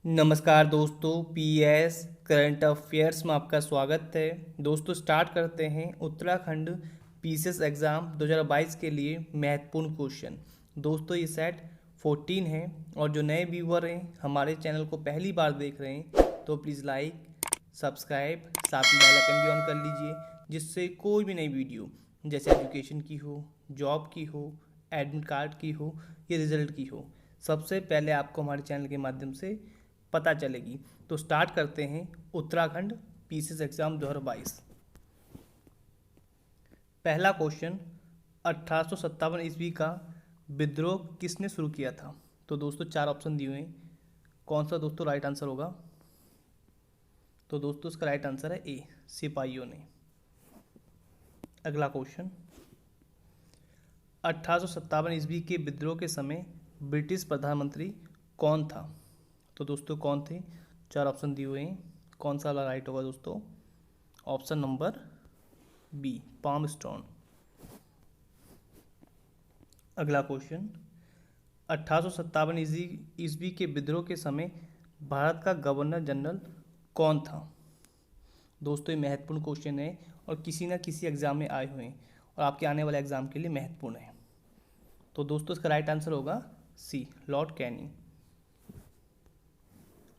नमस्कार दोस्तों, PS current affairs में आपका स्वागत है। दोस्तों स्टार्ट करते हैं उत्तराखंड पीसीएस एग्ज़ाम 2022 के लिए महत्वपूर्ण क्वेश्चन। दोस्तों ये सेट 14 है और जो नए व्यूअर हैं हमारे चैनल को पहली बार देख रहे हैं तो प्लीज़ लाइक सब्सक्राइब साथ में बेल आइकन भी ऑन कर लीजिए, जिससे कोई भी नई वीडियो जैसे एजुकेशन की हो, जॉब की हो, एडमिट कार्ड की हो या रिजल्ट की हो, सबसे पहले आपको हमारे चैनल के माध्यम से पता चलेगी। तो स्टार्ट करते हैं उत्तराखंड पीसीएस एग्जाम 2022। पहला क्वेश्चन, 1857 ईस्वी का विद्रोह किसने शुरू किया था? तो दोस्तों चार ऑप्शन दिए हुए हैं, कौन सा दोस्तों राइट आंसर होगा? तो दोस्तों इसका राइट आंसर है ए, सिपाहियों ने। अगला क्वेश्चन, 1857 ईस्वी के विद्रोह के समय ब्रिटिश प्रधानमंत्री कौन था? तो दोस्तों कौन थे? चार ऑप्शन दिए हुए हैं, कौन सा वाला राइट होगा दोस्तों? Option number B, palmstone. अगला क्वेश्चन, 1857 ईस्वी के विद्रोह के समय भारत का गवर्नर जनरल कौन था? दोस्तों ये महत्वपूर्ण क्वेश्चन है और किसी ना किसी एग्जाम में आए हुए हैं और आपके आने वाले एग्जाम के लिए महत्वपूर्ण है। तो दोस्तों इसका राइट आंसर होगा सी, लॉर्ड कैनिंग।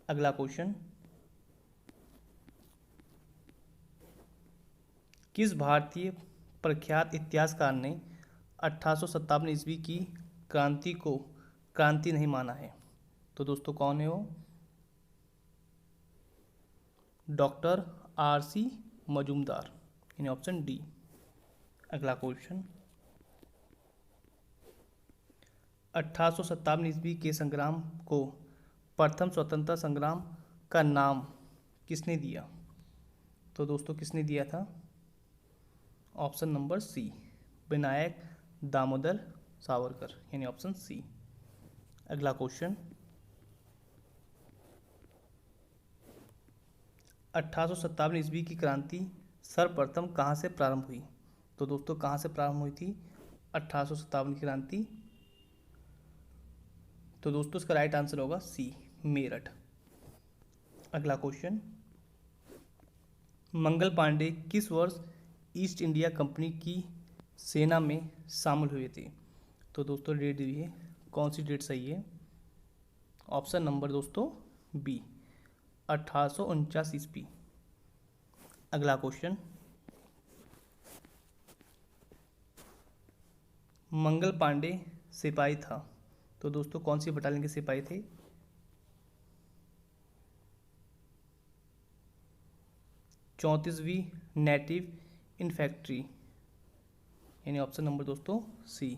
अगला क्वेश्चन, किस भारतीय प्रख्यात इतिहासकार ने 1857 ईस्वी की क्रांति को क्रांति नहीं माना है? तो दोस्तों कौन है वो? Doctor RC. मजूमदार, यानी ऑप्शन डी। अगला क्वेश्चन, 1857 ईस्वी के संग्राम को प्रथम स्वतंत्रता संग्राम का नाम किसने दिया? तो दोस्तों किसने दिया था? Option number C, Vinayak Damodar Savarkar, यानी ऑप्शन सी। अगला क्वेश्चन, 1857 ईस्वी की क्रांति सर्वप्रथम कहाँ से प्रारंभ हुई? तो दोस्तों कहाँ से प्रारंभ हुई थी 1857 की क्रांति? तो दोस्तों इसका राइट आंसर होगा सी, मेरठ। अगला क्वेश्चन, मंगल पांडे किस वर्ष ईस्ट इंडिया कंपनी की सेना में शामिल हुए थे? तो दोस्तों डेट दी है, कौन सी डेट सही है? ऑप्शन नंबर दोस्तों बी, 1849 ईस्वी। अगला क्वेश्चन, मंगल पांडे सिपाही था, तो दोस्तों कौन सी बटालियन के सिपाही थे? चौंतीसवीं नेटिव इन्फेंट्री, यानी ऑप्शन नंबर दोस्तों सी।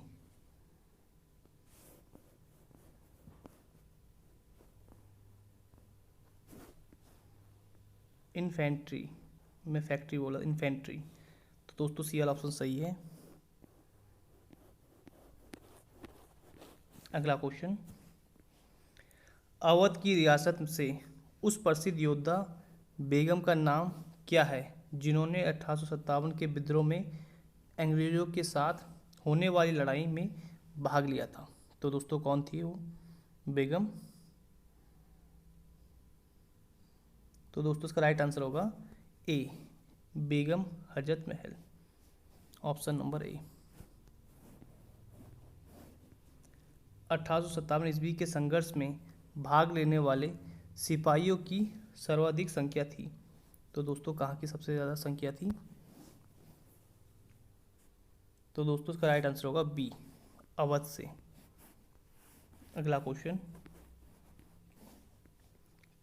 इन्फेंट्री, मैं फैक्ट्री बोला, इन्फेंट्री। तो दोस्तों सी वाला ऑप्शन सही है। अगला क्वेश्चन, अवध की रियासत से उस प्रसिद्ध योद्धा बेगम का नाम क्या है जिन्होंने 1857 के विद्रोह में अंग्रेजों के साथ होने वाली लड़ाई में भाग लिया था? तो दोस्तों कौन थी वो बेगम? तो दोस्तों इसका राइट आंसर होगा ए, Begum Hazrat Mahal, option number A. 1857 ईस्वी के संघर्ष में भाग लेने वाले सिपाहियों की सर्वाधिक संख्या थी? तो दोस्तों कहाँ की सबसे ज़्यादा संख्या थी? तो दोस्तों इसका राइट आंसर होगा बी, अवध से। अगला क्वेश्चन,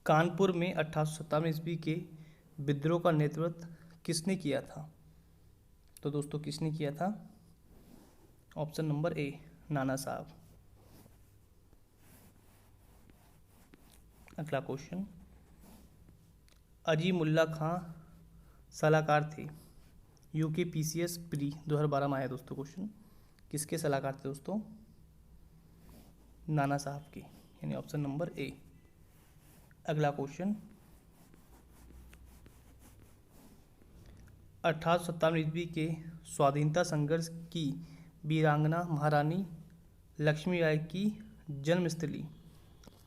कानपुर में 1857 ईस्वी के विद्रोह का नेतृत्व किसने किया था? तो दोस्तों किसने किया था? ऑप्शन नंबर ए, नाना साहब। अगला क्वेश्चन, अजीमुल्ला खां सलाहकार थे यूके पीसीएस प्री 2012 में आया दोस्तों क्वेश्चन, किसके सलाहकार थे दोस्तों? नाना साहब के, यानी ऑप्शन नंबर ए। अगला क्वेश्चन, 1857 ईस्वी के स्वाधीनता संघर्ष की वीरांगना महारानी लक्ष्मीबाई की जन्मस्थली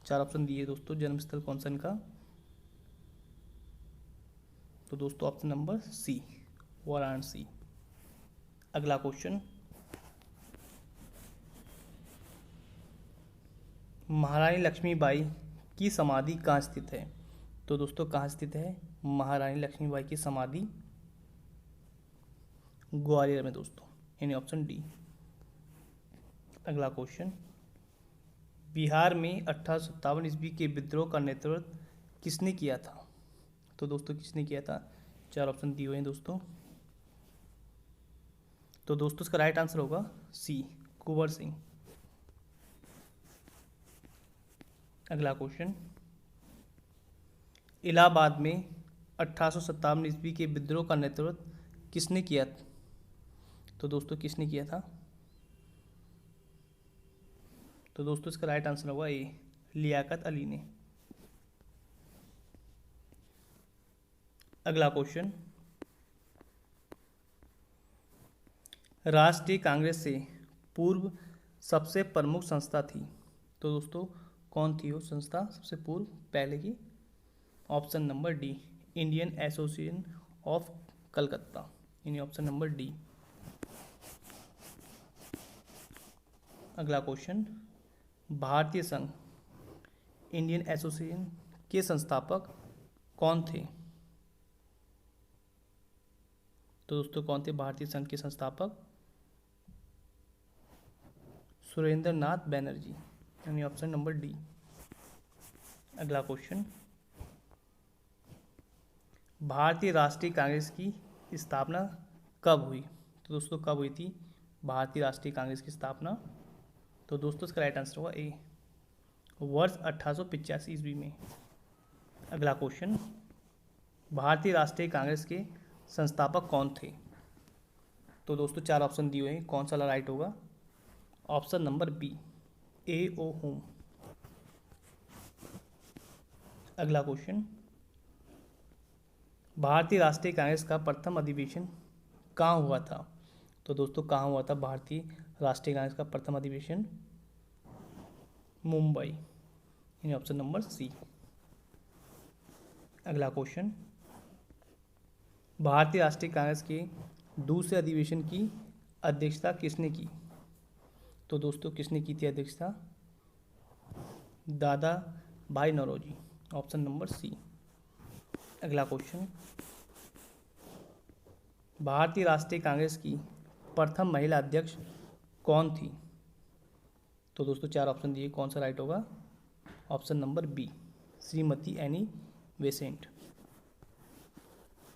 4 ऑप्शन दिए दोस्तों, जन्मस्थल कौन सा इनका? तो दोस्तों ऑप्शन नंबर सी, वाराणसी। अगला क्वेश्चन, महारानी लक्ष्मीबाई की समाधि कहाँ स्थित है? तो दोस्तों कहाँ स्थित है महारानी लक्ष्मीबाई की समाधि? ग्वालियर में दोस्तों, यानी ऑप्शन डी। अगला क्वेश्चन, बिहार में 1857 ईस्वी के विद्रोह का नेतृत्व किसने किया था? तो दोस्तों किसने किया था? 4 ऑप्शन दिए हुए हैं दोस्तों। तो दोस्तों इसका राइट आंसर होगा सी, कुंवर सिंह। अगला क्वेश्चन, इलाहाबाद में 1857 ईस्वी के विद्रोह का नेतृत्व किसने किया? तो दोस्तों किसने किया था? तो दोस्तों इसका राइट आंसर होगा ए, लियाकत अली ने। अगला क्वेश्चन, राष्ट्रीय कांग्रेस से पूर्व सबसे प्रमुख संस्था थी? तो दोस्तों कौन थी वो संस्था सबसे पूर्व पहले की? Option number D, Indian association of Calcutta, यानी ऑप्शन नंबर डी। अगला क्वेश्चन, भारतीय संघ इंडियन एसोसिएशन के संस्थापक कौन थे? तो दोस्तों कौन थे भारतीय संघ के संस्थापक? सुरेंद्र नाथ बैनर्जी, यानी ऑप्शन नंबर डी। अगला क्वेश्चन, भारतीय राष्ट्रीय कांग्रेस की स्थापना कब हुई? तो दोस्तों कब हुई थी भारतीय राष्ट्रीय कांग्रेस की स्थापना? तो दोस्तों इसका राइट आंसर होगा ए, वर्ष 1885 ईस्वी में। अगला क्वेश्चन, भारतीय राष्ट्रीय कांग्रेस के संस्थापक कौन थे? तो दोस्तों 4 ऑप्शन दिए हुए हैं, कौन सा राइट होगा? ऑप्शन नंबर बी, ए ओ होम। अगला क्वेश्चन, भारतीय राष्ट्रीय कांग्रेस का प्रथम अधिवेशन कहाँ हुआ था? तो दोस्तों कहाँ हुआ था भारतीय राष्ट्रीय कांग्रेस का प्रथम अधिवेशन? मुंबई, यानी ऑप्शन नंबर सी। अगला क्वेश्चन, भारतीय राष्ट्रीय कांग्रेस के दूसरे अधिवेशन की अध्यक्षता किसने की? तो दोस्तों किसने की थी अध्यक्षता? दादा भाई नौरोजी, ऑप्शन नंबर सी। अगला क्वेश्चन, भारतीय राष्ट्रीय कांग्रेस की प्रथम महिला अध्यक्ष कौन थी? तो दोस्तों 4 ऑप्शन दिए, कौन सा राइट होगा? Option number B, Shrimati Annie Besant.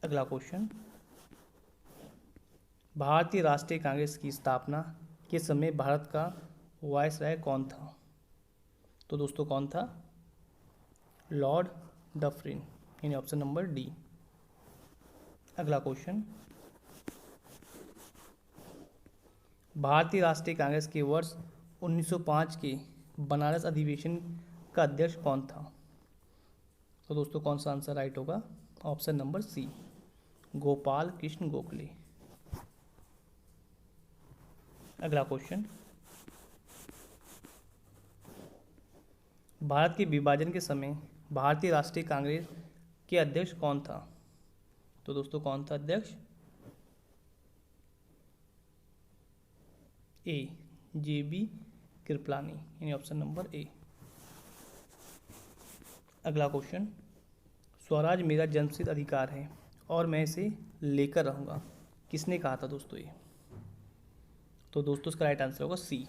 अगला क्वेश्चन, भारतीय राष्ट्रीय कांग्रेस की स्थापना के समय भारत का वायसराय कौन था? तो दोस्तों कौन था? लॉर्ड डफरिन, यानी ऑप्शन नंबर डी। अगला क्वेश्चन, भारतीय राष्ट्रीय कांग्रेस के वर्ष 1905 के बनारस अधिवेशन का अध्यक्ष कौन था? तो दोस्तों कौन सा आंसर राइट होगा? Option number C, Gopal Krishna Gokhale. अगला क्वेश्चन, भारत के विभाजन के समय भारतीय राष्ट्रीय कांग्रेस के अध्यक्ष कौन था? तो दोस्तों कौन था अध्यक्ष? ए, JB कृपलानी, यानी ऑप्शन नंबर ए। अगला क्वेश्चन, स्वराज मेरा जन्मसिद्ध अधिकार है और मैं इसे लेकर रहूँगा, किसने कहा था दोस्तों ये? तो दोस्तों इसका राइट आंसर होगा सी,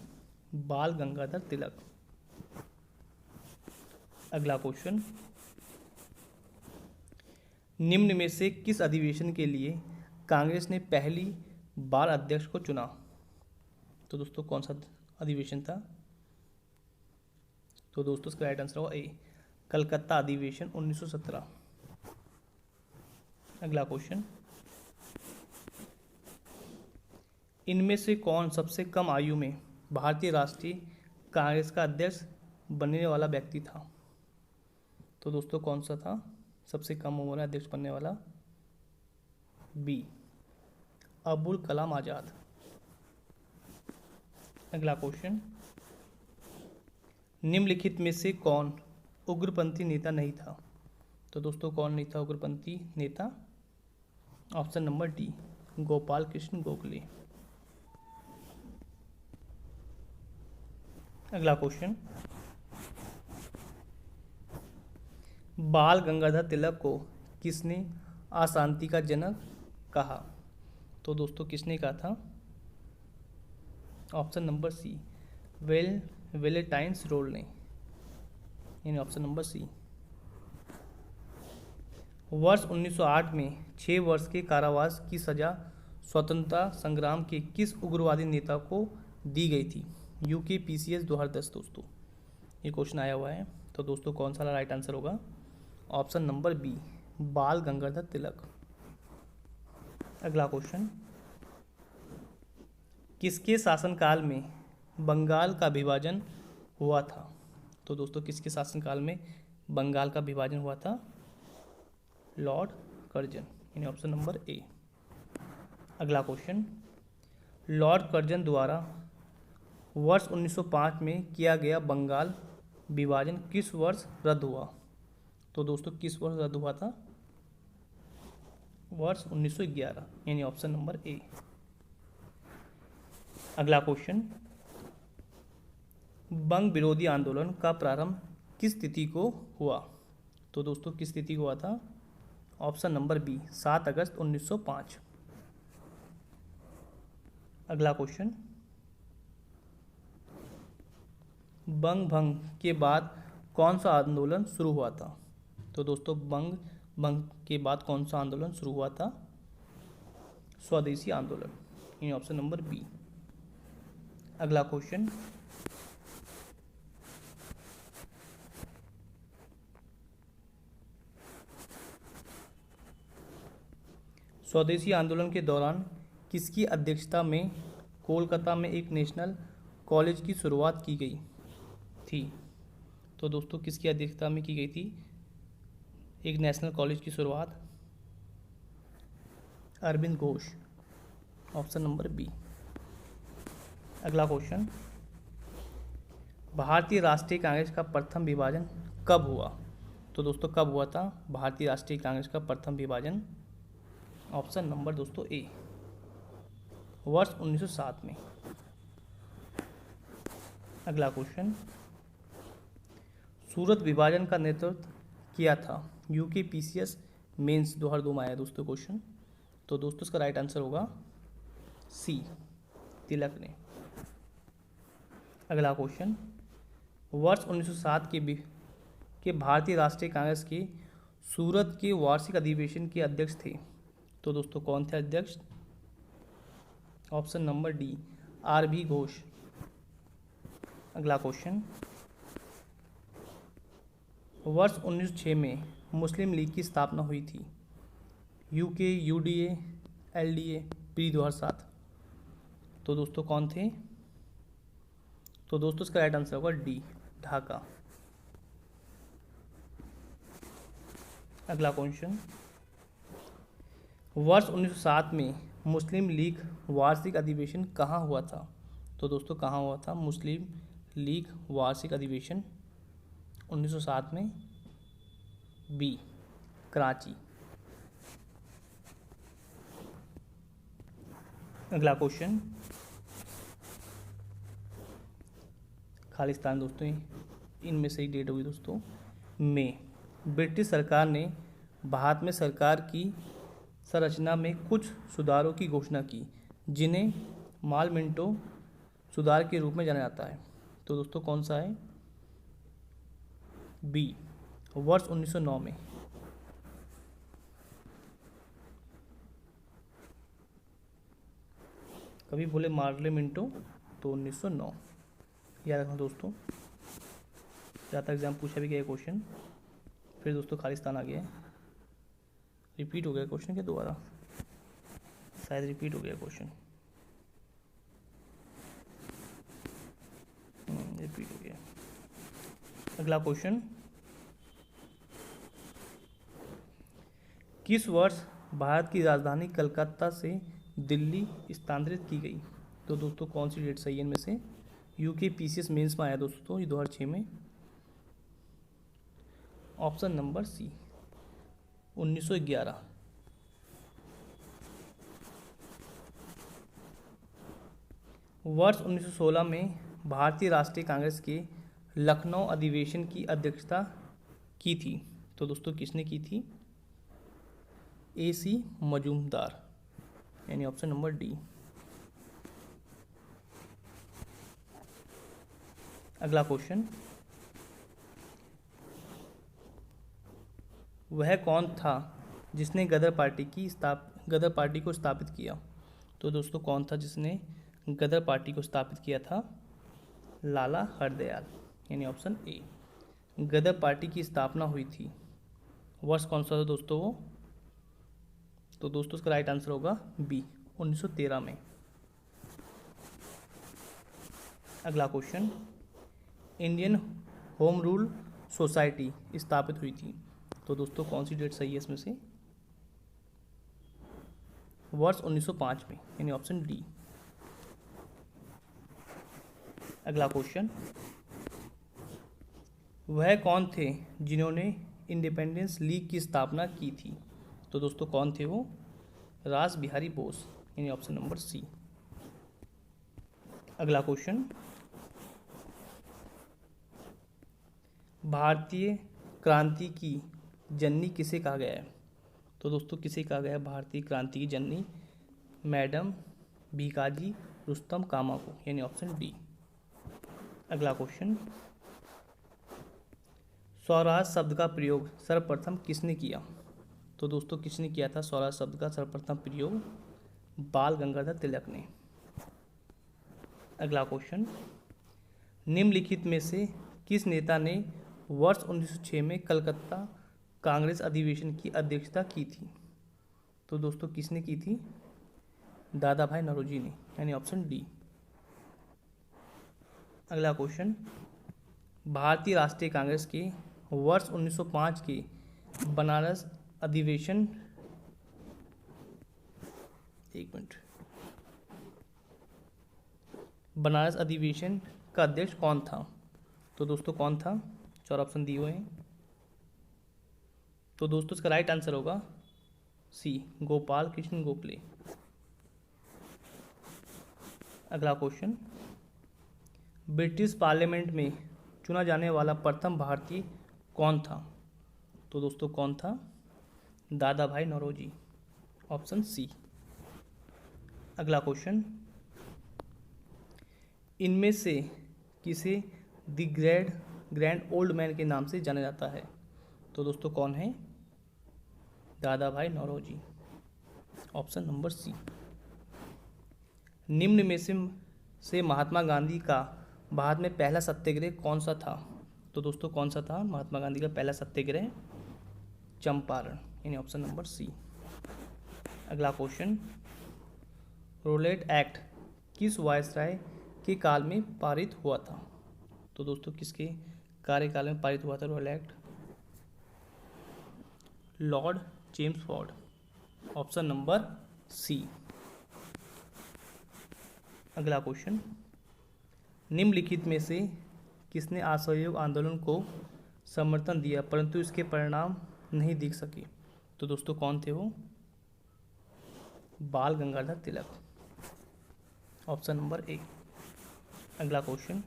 बाल गंगाधर तिलक। अगला क्वेश्चन, निम्न में से किस अधिवेशन के लिए कांग्रेस ने पहली बार अध्यक्ष को चुना? तो दोस्तों कौन सा अधिवेशन था? तो दोस्तों इसका राइट आंसर होगा ए, कलकत्ता अधिवेशन 1917। अगला क्वेश्चन, इनमें से कौन सबसे कम आयु में भारतीय राष्ट्रीय कांग्रेस का अध्यक्ष बनने वाला व्यक्ति था? तो दोस्तों कौन सा था सबसे कम उम्र में अध्यक्ष बनने वाला? बी, अबुल कलाम आज़ाद। अगला क्वेश्चन, निम्नलिखित में से कौन उग्रपंथी नेता नहीं था। तो दोस्तों कौन नहीं था उग्रपंथी नेता? Option number D, Gopal Krishna Gokhale. अगला क्वेश्चन, बाल गंगाधर तिलक को किसने अशांति का जनक कहा? तो दोस्तों किसने कहा था? Option number C, Valentine Chirol ने, यानी ऑप्शन नंबर सी। वर्ष 1908 में 6 वर्ष के कारावास की सजा स्वतंत्रता संग्राम के किस उग्रवादी नेता को दी गई थी? यूके पीसीएस 2010 दोस्तों ये क्वेश्चन आया हुआ है। तो दोस्तों कौन सा राइट आंसर होगा? ऑप्शन नंबर बी, बाल गंगाधर तिलक। अगला क्वेश्चन, किसके शासनकाल में बंगाल का विभाजन हुआ था? तो दोस्तों किसके शासनकाल में बंगाल का विभाजन हुआ था? लॉर्ड कर्जन, यानी ऑप्शन नंबर ए। अगला क्वेश्चन, लॉर्ड कर्जन द्वारा वर्ष 1905 में किया गया बंगाल विभाजन किस वर्ष रद्द हुआ? तो दोस्तों किस वर्ष रद्द हुआ था? वर्ष 1911, यानी ऑप्शन नंबर ए। अगला क्वेश्चन, बंग विरोधी आंदोलन का प्रारंभ किस तिथि को हुआ? तो दोस्तों किस तिथि को हुआ था? ऑप्शन नंबर बी, 7 अगस्त 1905। अगला क्वेश्चन, बंग भंग के बाद कौन सा आंदोलन शुरू हुआ था? तो दोस्तों बंग भंग के बाद कौन सा आंदोलन शुरू हुआ था? स्वदेशी आंदोलन, यानी ऑप्शन नंबर बी। अगला क्वेश्चन, स्वदेशी आंदोलन के दौरान किसकी अध्यक्षता में कोलकाता में एक नेशनल कॉलेज की शुरुआत की गई थी? तो दोस्तों किसकी अध्यक्षता में की गई थी एक नेशनल कॉलेज की शुरुआत? Aurobindo Ghosh, option number B. अगला क्वेश्चन, भारतीय राष्ट्रीय कांग्रेस का प्रथम विभाजन कब हुआ? तो दोस्तों कब हुआ था भारतीय राष्ट्रीय कांग्रेस का प्रथम विभाजन? ऑप्शन नंबर दोस्तों ए, वर्ष 1907 में। अगला क्वेश्चन, सूरत विभाजन का नेतृत्व किया था यूके पीसीएस मेंस 2002 में आया दोस्तों क्वेश्चन। तो दोस्तों इसका राइट आंसर होगा सी, तिलक ने। अगला क्वेश्चन, वर्ष 1907 के भारतीय राष्ट्रीय कांग्रेस के सूरत के वार्षिक अधिवेशन के अध्यक्ष थे। तो दोस्तों कौन थे अध्यक्ष? Option number D, RB. Ghosh. अगला क्वेश्चन, वर्ष 1906 में मुस्लिम लीग की स्थापना हुई थी यूके, यूडीए, एलडीए, प्री 2007। तो दोस्तों कौन थे? तो दोस्तों इसका राइट आंसर होगा डी, ढाका। अगला क्वेश्चन, वर्ष 1907 में मुस्लिम लीग वार्षिक अधिवेशन कहाँ हुआ था? तो दोस्तों कहाँ हुआ था मुस्लिम लीग वार्षिक अधिवेशन 1907 में? बी, कराची। अगला क्वेश्चन, खालिस्तान दोस्तों इनमें से ही डेट हुई दोस्तों में ब्रिटिश सरकार ने भारत में सरकार की संरचना में कुछ सुधारों की घोषणा की जिन्हें मालमिंटो सुधार के रूप में जाना जाता है। तो दोस्तों कौन सा है? बी, वर्ष 1909 में। कभी बोले मार्लिमिंटो तो 1909 याद रखना दोस्तों। ज़्यादा एग्जाम पूछा भी गया क्वेश्चन। फिर दोस्तों खालिस्तान आ गया, रिपीट हो गया क्वेश्चन के दोबारा, शायद रिपीट हो गया क्वेश्चन, रिपीट हो गया। अगला क्वेश्चन, किस वर्ष भारत की राजधानी कलकत्ता से दिल्ली स्थानांतरित की गई? तो दोस्तों कौन सी डेट सही है इनमें से? यूके पीसीएस मेंस में आया दोस्तों ये 2006 में। Option number C 1911। वर्ष 1916 में भारतीय राष्ट्रीय कांग्रेस के लखनऊ अधिवेशन की अध्यक्षता की थी। तो दोस्तों किसने की थी? AC मजूमदार, यानी ऑप्शन नंबर डी। अगला क्वेश्चन, वह कौन था जिसने गदर पार्टी को स्थापित किया? तो दोस्तों कौन था जिसने गदर पार्टी को स्थापित किया था? लाला हरदयाल, यानी ऑप्शन ए। गदर पार्टी की स्थापना हुई थी, वर्ष कौन सा था दोस्तों वो? तो दोस्तों उसका राइट आंसर होगा बी 1913 में। अगला question, Indian home rule society स्थापित हुई थी। तो दोस्तों कौन सी डेट सही है इसमें से? वर्ष 1905 में, यानी ऑप्शन डी। अगला क्वेश्चन, वह कौन थे जिन्होंने इंडिपेंडेंस लीग की स्थापना की थी? तो दोस्तों कौन थे वो? रास बिहारी बोस, यानी ऑप्शन नंबर सी। अगला क्वेश्चन, भारतीय क्रांति की जननी किसे कहा गया है? तो दोस्तों किसे कहा गया है भारतीय क्रांति की जननी? मैडम भीकाजी रुस्तम कामा को, यानी ऑप्शन डी। अगला क्वेश्चन, स्वराज शब्द का प्रयोग सर्वप्रथम किसने किया? तो दोस्तों किसने किया था स्वराज शब्द का सर्वप्रथम प्रयोग? बाल गंगाधर तिलक ने। अगला क्वेश्चन, निम्नलिखित में से किस नेता ने वर्ष 1906 में कलकत्ता कांग्रेस अधिवेशन की अध्यक्षता की थी? तो दोस्तों किसने की थी? दादा भाई नौरोजी ने, यानी ऑप्शन डी। अगला क्वेश्चन, भारतीय राष्ट्रीय कांग्रेस के वर्ष 1905 के बनारस अधिवेशन बनारस अधिवेशन का अध्यक्ष कौन था? तो दोस्तों कौन था? चार ऑप्शन दिए हुए हैं। तो दोस्तों इसका राइट आंसर होगा सी गोपाल कृष्ण गोखले। अगला क्वेश्चन, ब्रिटिश पार्लियामेंट में चुना जाने वाला प्रथम भारतीय कौन था? तो दोस्तों कौन था? दादा भाई नौरोजी, ऑप्शन सी। अगला क्वेश्चन, इनमें से किसे द ग्रैंड ओल्ड मैन के नाम से जाना जाता है? तो दोस्तों कौन है? दादा भाई नौरोजी, ऑप्शन नंबर सी। निम्न में से महात्मा गांधी का भारत में पहला सत्याग्रह कौन सा था? तो दोस्तों कौन सा था महात्मा गांधी का पहला सत्याग्रह? चंपारण, यानी ऑप्शन नंबर सी। अगला क्वेश्चन, रोलेट एक्ट किस वायसराय के काल में पारित हुआ था? तो दोस्तों किसके कार्यकाल में पारित हुआ था Rowlatt act? Lord Chelmsford, option number C. अगला क्वेश्चन, निम्नलिखित में से किसने असहयोग आंदोलन को समर्थन दिया परंतु इसके परिणाम नहीं दिख सके? तो दोस्तों कौन थे वो? बाल Gangadhar Tilak, option number A. अगला क्वेश्चन,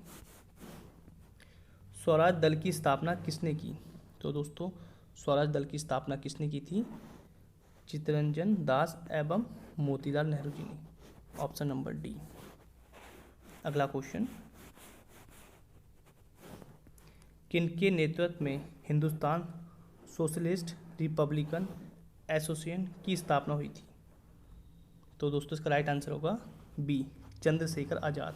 स्वराज दल की स्थापना किसने की? तो दोस्तों स्वराज दल की स्थापना किसने की थी? चित्तरंजन दास एवं मोतीलाल नेहरू जी ने, ऑप्शन नंबर डी। अगला क्वेश्चन, किनके नेतृत्व में हिंदुस्तान सोशलिस्ट रिपब्लिकन एसोसिएशन की स्थापना हुई थी? तो दोस्तों इसका राइट आंसर होगा बी चंद्रशेखर आजाद।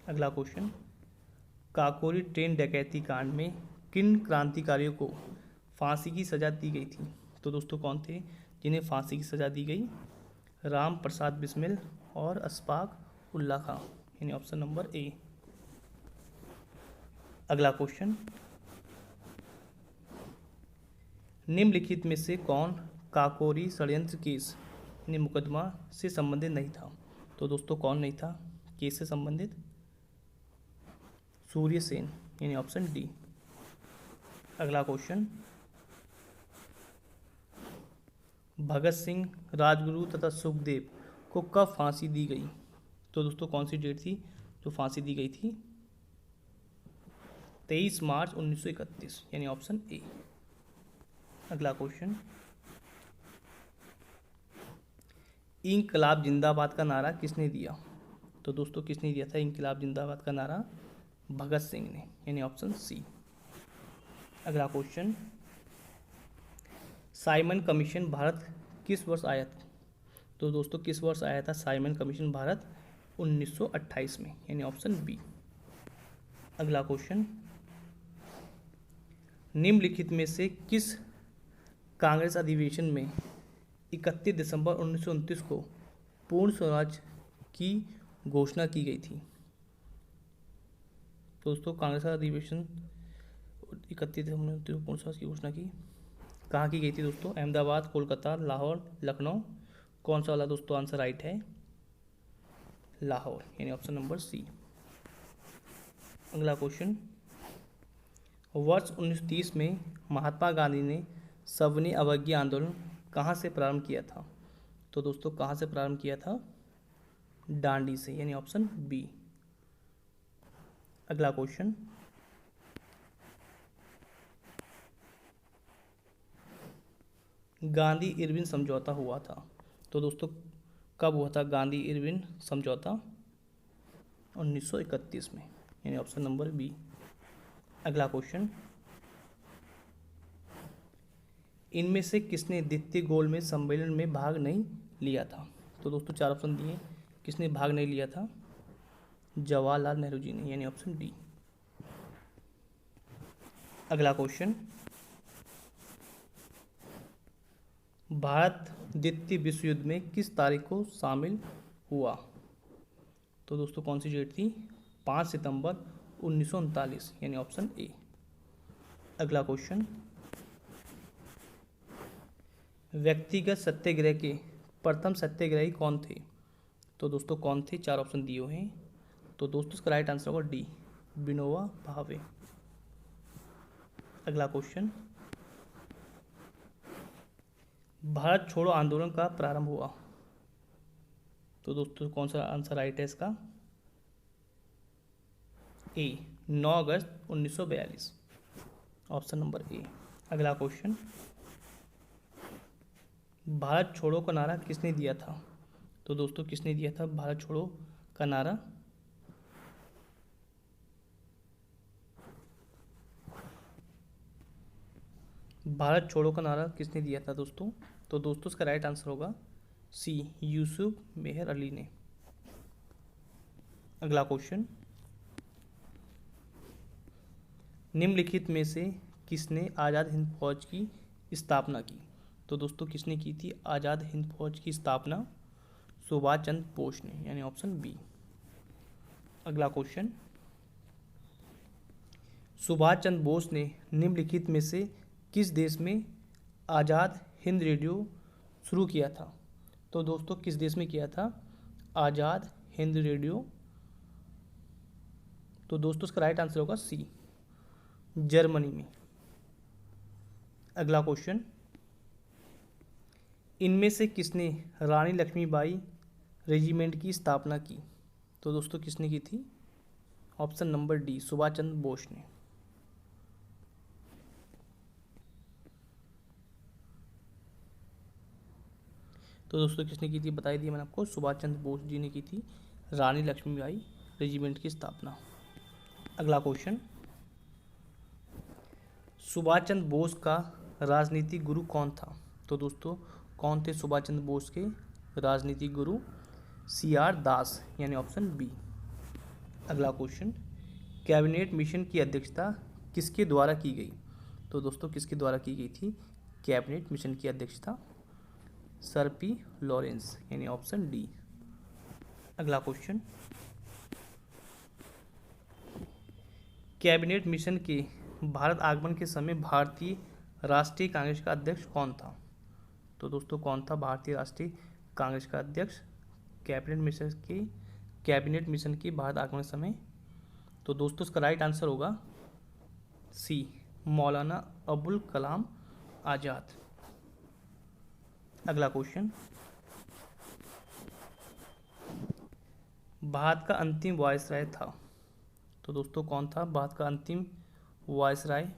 अगला क्वेश्चन, काकोरी ट्रेन डकैती कांड में किन क्रांतिकारियों को फांसी की सजा दी गई थी? तो दोस्तों कौन थे जिन्हें फांसी की सजा दी गई? राम प्रसाद बिस्मिल और अशफाक उल्ला खां, यानी ऑप्शन नंबर ए। अगला क्वेश्चन, निम्नलिखित में से कौन काकोरी षड्यंत्र केस यानी मुकदमा से संबंधित नहीं था? तो दोस्तों कौन नहीं था केस से संबंधित? सूर्य सेन, यानी ऑप्शन डी। अगला क्वेश्चन, भगत सिंह, राजगुरु तथा सुखदेव को कब फांसी दी गई? तो दोस्तों कौन सी डेट थी जो फांसी दी गई थी? 23 मार्च 1931, यानी ऑप्शन ए। अगला क्वेश्चन, इंकलाब जिंदाबाद का नारा किसने दिया? तो दोस्तों किसने दिया था इंकलाब जिंदाबाद का नारा? भगत सिंह ने, यानी ऑप्शन सी। अगला क्वेश्चन, साइमन कमीशन भारत किस वर्ष आया था? तो दोस्तों किस वर्ष आया था साइमन कमीशन भारत? 1928 में, यानी ऑप्शन बी। अगला क्वेश्चन, निम्नलिखित में से किस कांग्रेस अधिवेशन में 31 दिसंबर 1929 को पूर्ण स्वराज की घोषणा की गई थी? दोस्तों कांग्रेस का अधिवेशन 31 दिसंबर 1929 को पूर्ण स्वराज की घोषणा की कहाँ की गई थी दोस्तों? अहमदाबाद, कोलकाता, लाहौर, लखनऊ। कौन सा वाला दोस्तों आंसर राइट है? लाहौर, यानी ऑप्शन नंबर सी। अगला क्वेश्चन, वर्ष 1930 में महात्मा गांधी ने सविनय अवज्ञा आंदोलन कहाँ से प्रारंभ किया था? तो दोस्तों कहाँ से प्रारंभ किया था? डांडी से, यानी ऑप्शन बी। अगला क्वेश्चन, गांधी इरविन समझौता हुआ था। तो दोस्तों कब हुआ था गांधी इरविन समझौता? 1931 में, यानी ऑप्शन नंबर बी। अगला क्वेश्चन, इनमें से किसने द्वितीय गोलमेज सम्मेलन में भाग नहीं लिया था? तो दोस्तों चार ऑप्शन दिए, किसने भाग नहीं लिया था? जवाहरलाल नेहरू जी ने, यानी ऑप्शन डी। अगला क्वेश्चन, भारत द्वितीय विश्व युद्ध में किस तारीख को शामिल हुआ? तो दोस्तों कौन सी डेट थी? 5 सितंबर 1939, यानी ऑप्शन ए। अगला क्वेश्चन, व्यक्तिगत सत्याग्रह के प्रथम सत्याग्रही कौन थे? तो दोस्तों कौन थे? चार ऑप्शन दिए हुए हैं। तो दोस्तों इसका राइट आंसर होगा डी, विनोबा भावे। अगला क्वेश्चन, भारत छोड़ो आंदोलन का प्रारंभ हुआ? तो दोस्तों कौन सा आंसर राइट है इसका? ए, 9 अगस्त 1942, ऑप्शन नंबर ए। अगला क्वेश्चन, भारत छोड़ो का नारा किसने दिया था? तो दोस्तों किसने दिया था भारत छोड़ो का नारा? भारत छोड़ो का नारा किसने दिया था दोस्तों? तो दोस्तों इसका राइट आंसर होगा सी, यूसुफ मेहर अली ने। अगला क्वेश्चन, निम्नलिखित में से किसने आज़ाद हिंद फौज की स्थापना की? तो दोस्तों किसने की थी आज़ाद हिंद फौज की स्थापना? सुभाष चंद्र बोस ने, यानी ऑप्शन बी। अगला क्वेश्चन, सुभाष चंद्र बोस ने निम्नलिखित में से किस देश में आज़ाद हिंद रेडियो शुरू किया था? तो दोस्तों किस देश में किया था आज़ाद हिंद रेडियो? तो दोस्तों इसका राइट आंसर होगा सी, जर्मनी में। अगला क्वेश्चन, इनमें से किसने रानी लक्ष्मीबाई रेजिमेंट की स्थापना की? तो दोस्तों किसने की थी? Option number D, Subhash Chandra Bose ने। तो दोस्तों किसने की थी बताई दी मैंने आपको, सुभाष चंद्र बोस जी ने की थी रानी लक्ष्मीबाई रेजिमेंट की स्थापना। अगला क्वेश्चन, सुभाष चंद्र बोस का राजनीतिक गुरु कौन था? तो दोस्तों कौन थे सुभाष चंद्र बोस के राजनीतिक गुरु? CR दास, यानी ऑप्शन बी। अगला क्वेश्चन, कैबिनेट मिशन की अध्यक्षता किसके द्वारा की गई? तो दोस्तों किसके द्वारा की गई थी कैबिनेट मिशन की अध्यक्षता? सर पी लॉरेंस, यानी ऑप्शन डी। अगला क्वेश्चन, कैबिनेट मिशन के भारत आगमन के समय भारतीय राष्ट्रीय कांग्रेस का अध्यक्ष कौन था? तो दोस्तों कौन था भारतीय राष्ट्रीय कांग्रेस का अध्यक्ष कैबिनेट मिशन के भारत आगमन समय? तो दोस्तों इसका राइट आंसर होगा सी, मौलाना अबुल कलाम आज़ाद। अगला क्वेश्चन, भारत का अंतिम वायसराय था। तो दोस्तों कौन था भारत का अंतिम वायसराय?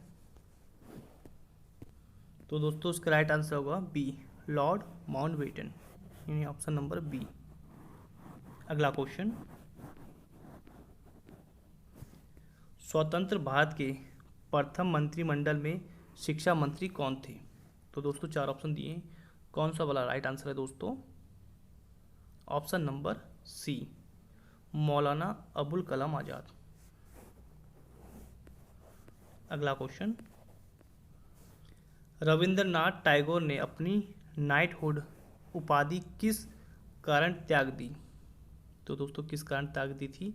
तो दोस्तों इसका राइट आंसर होगा बी, लॉर्ड माउंटबेटन, यानी ऑप्शन नंबर बी। अगला क्वेश्चन, स्वतंत्र भारत के प्रथम मंत्रिमंडल में शिक्षा मंत्री कौन थे? तो दोस्तों 4 ऑप्शन दिए हैं, कौन सा वाला राइट आंसर है दोस्तों? ऑप्शन नंबर सी, मौलाना अबुल कलाम आज़ाद। अगला क्वेश्चन, रविंद्रनाथ टैगोर ने अपनी नाइटहुड उपाधि किस कारण त्याग दी? तो दोस्तों किस कारण त्याग दी थी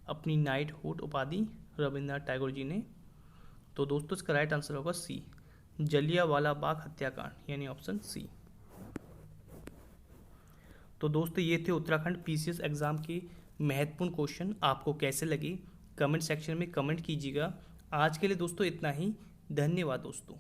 अपनी नाइटहुड उपाधि रविंद्रनाथ टैगोर जी ने? तो दोस्तों इसका राइट आंसर होगा सी, जलियांवाला बाग हत्याकांड, यानी ऑप्शन सी। तो दोस्तों ये थे उत्तराखंड पीसीएस एग्जाम के महत्वपूर्ण क्वेश्चन। आपको कैसे लगे कमेंट सेक्शन में कमेंट कीजिएगा। आज के लिए दोस्तों इतना ही, धन्यवाद दोस्तों।